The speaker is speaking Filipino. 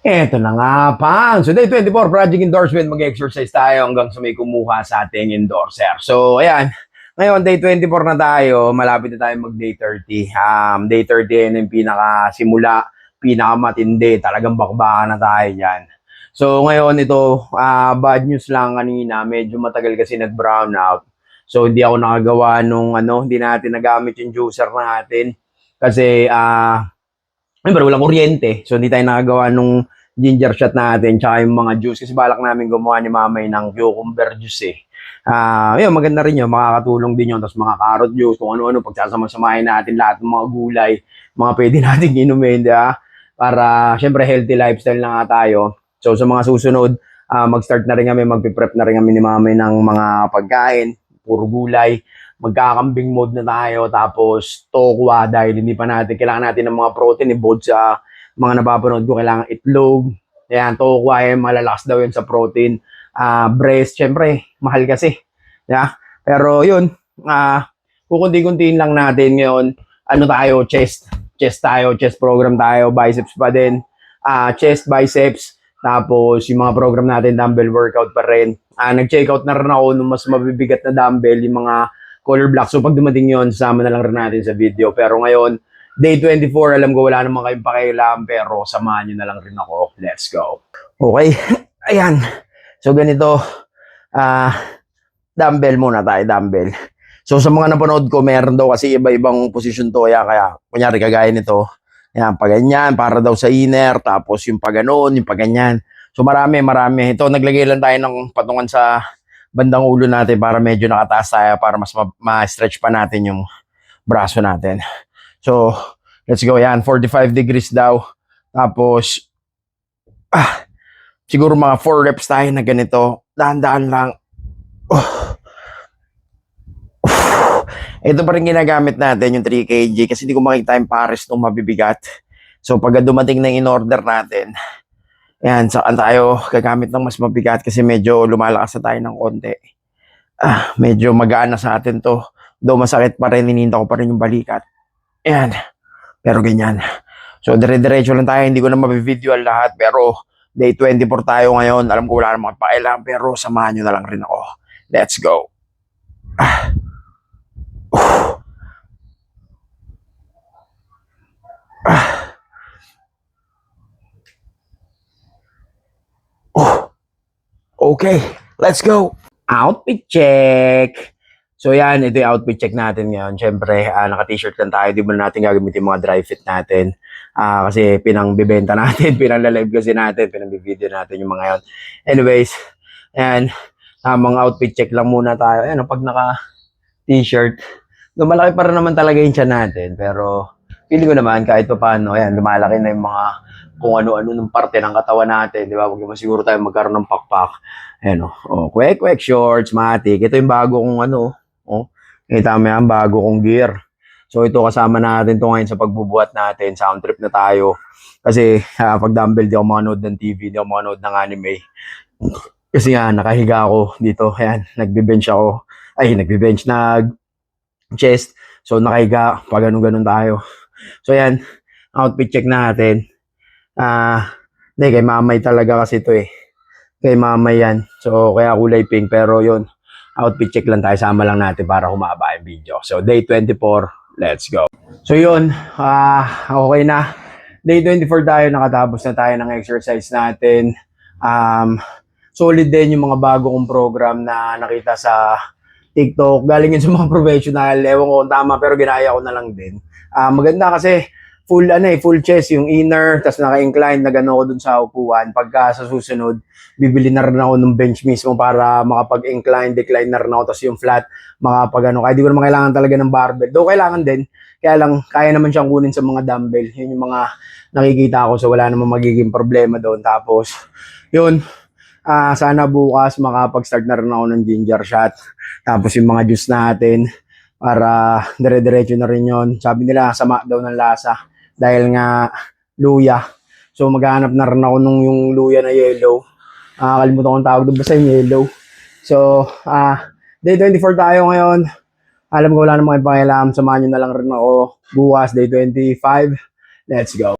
Eto na nga, Pang. So, day 24, project endorsement. Mag-exercise tayo hanggang sa may kumuha sa ating endorser. So, ayan. Ngayon, day 24 na tayo. Malapit na tayo mag-day 30. Day 30 yun yung pinakasimula, pinakamatindi. Talagang bakbakan na tayo dyan. So, ngayon, ito, bad news lang kanina. Medyo matagal kasi nag-brown out. So, hindi ako nakagawa nung, hindi natin nagamit yung juicer natin. Kasi, siyempre, walang kuryente. So, hindi tayo nakagawa nung ginger shot natin, tsaka yung mga juice. Kasi balak namin gumawa ni Mamay ng cucumber juice eh. Yun, maganda rin yun. Makakatulong din yun. Tapos mga carrot juice, kung ano-ano, pagsasama-samahin natin lahat ng mga gulay, mga pwede natin inumin, di ba? Para, syempre, healthy lifestyle na nga tayo. So, sa mga susunod, mag-start na rin kami, mag-prep na rin kami ni Mamay ng mga pagkain, puro gulay, magkakambing mode na tayo, tapos tokwa dahil hindi pa natin, kailangan natin ng mga protein, i-bold sa mga napapanood ko, kailangan itlog, yan, tokwa, malalakas daw yun sa protein, breast, syempre, mahal kasi, yeah? Pero yun, kukunti-kuntiin lang natin ngayon, ano tayo, chest tayo, chest program tayo, biceps pa din, chest, biceps, tapos yung mga program natin, dumbbell workout pa rin. Nag-check out na rin ako ng mas mabibigat na dumbbell, yung mga color block. So pag dumating yun, sama na lang rin natin sa video. Pero ngayon, day 24, alam ko wala naman kayong pakialam, pero samahan nyo na lang rin ako. Let's go. Okay, ayan. So ganito, dumbbell muna tayo, dumbbell. So sa mga napanood ko, meron daw kasi iba-ibang posisyon to. Kaya kunyari kagaya nito, ayan, paganyan, para daw sa inner, tapos yung paganon, yung paganyan. So marami. Ito, naglagay lang tayo ng patungan sa bandang ulo natin para medyo nakataas tayo para mas ma-stretch pa natin yung braso natin. So, let's go. Yan, 45 degrees daw. Tapos, siguro mga 4 reps tayo na ganito. Dahan-dahan lang. Ito pa rin ginagamit natin, yung 3 kg, kasi hindi ko makita yung pares nung mabibigat. So, pag dumating na in-order natin, yan, saan tayo gagamit ng mas mabigat kasi medyo lumalakas na tayo ng konti. Medyo magaan na sa atin to. Though masakit pa rin, ininda ko pa rin yung balikat. Yan. Pero ganyan. So, dire-diretso lang tayo. Hindi ko na mabivideo lahat. Pero, day 24 tayo ngayon. Alam ko wala namang pakailangan. Pero, samahan nyo na lang rin ako. Let's go. Okay, let's go. Outfit check. So yan, ito yung outfit check natin ngayon. Siyempre, naka-t-shirt lang tayo. Di ba natin gagamitin yung mga dry fit natin. Kasi pinangbibenta natin, pinanla-live kasi natin, pinangbibideo natin yung mga yan. Anyways, ayan, mga outfit check lang muna tayo. Ayan, pag naka-t-shirt, lumalaki pa rin naman talaga yung tiyan natin. Pero, feeling ko naman, kahit pa paano, ayan, lumalaki na yung mga kung ano-ano ng parte ng katawan natin, di ba? Huwag naman siguro tayo magkaroon ng pakpak. Ayan, quick shorts, matic. Ito yung bago kong kita mo yan, bago kong gear. So, ito kasama natin to ngayon sa pagbubuhat natin. Sound trip na tayo. Kasi, pag dumbbell, di ako manood ng TV, di ako manood ng anime. Kasi nga, nakahiga ako dito. Ayan, nagbe-bench ako. Ay, nagbe-bench, nag-chest. So, nakahiga, pag ganun-ganun tayo. So, ayan, outfit check natin. Hindi, kay Mamay talaga kasi ito eh. Kay Mamay yan. So, kaya kulay pink. Pero yun, outfit check lang tayo. Sama lang natin para humaba yung video. So, day 24, let's go. So, yun. Okay na. Day 24 tayo. Nakatapos na tayo ng exercise natin. Solid din yung mga bago kong program na nakita sa TikTok. Galing yun sa mga professional. Ewan ko kung tama, pero ginaya ko na lang din. Maganda kasi full chest yung inner, tapos naka-incline na gano'n ko dun sa upuan. Pagka sa susunod, bibili na rin ako ng bench mismo para makapag-incline, decline na rin ako, tapos yung flat, kaya di ko naman kailangan talaga ng barbell. Though kailangan din, kaya lang, kaya naman siyang kunin sa mga dumbbell. Yun yung mga nakikita ko, so wala namang magiging problema doon. Tapos, yun, sana bukas makapag-start na rin ako ng ginger shot. Tapos yung mga juice natin, para dire-diretso na rin yun. Sabi nila, sama daw ng lasa. Dahil nga, luya. So, maghanap na rin ako nung yung luya na yellow. Kalimutan kong tawag doon, basta yung yellow. So, day 24 tayo ngayon. Alam ko wala namang pakialam. Samahan nyo na lang rin ako. Bukas, day 25. Let's go.